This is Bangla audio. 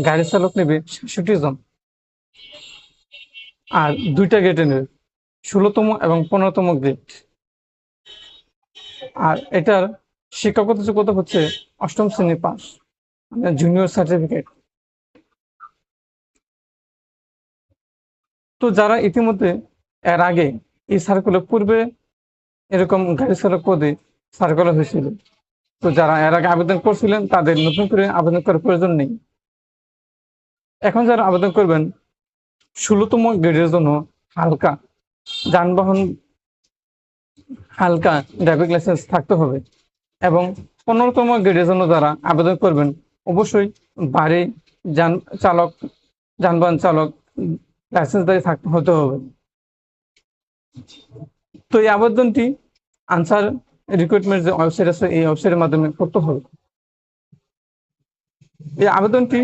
গাড়ি চালক নেবে ৬৬ জন, আর ২টা গ্রেডে নেবে, ১৬তম এবং ১৫তম গ্রেড। আর এটার শিক্ষাগত যোগ্যতা হচ্ছে ৮ম শ্রেণী পাস, মানে জুনিয়র সার্টিফিকেট। তো যারা ইতিমধ্যে এর আগে এই সার্কুলার পূর্বে এরকম গাড়ি চালক পদে সার্কুলার হয়েছিল, তো যারা এর আগে আবেদন করছিলেন তাদের নতুন করে আবেদন করার প্রয়োজন নেই। এখন যারা আবেদন করবেন ১৬তম গ্রেডের জন্য হালকা যানবাহন, হালকা ড্রাইভিং লাইসেন্স থাকতে হবে, এবং ১৫তম গ্রেডের জন্য যারা আবেদন করবেন অবশ্যই ভারী যান চালক যানবাহন চালক লাইসেন্সধারী থাকতে হতে হবে। তো এই আবেদনটি আনসার রিক্রুটমেন্ট যে ওয়েবসাইট আছে এই ওয়েবসাইটের মাধ্যমে করতে হবে। এই আবেদনটি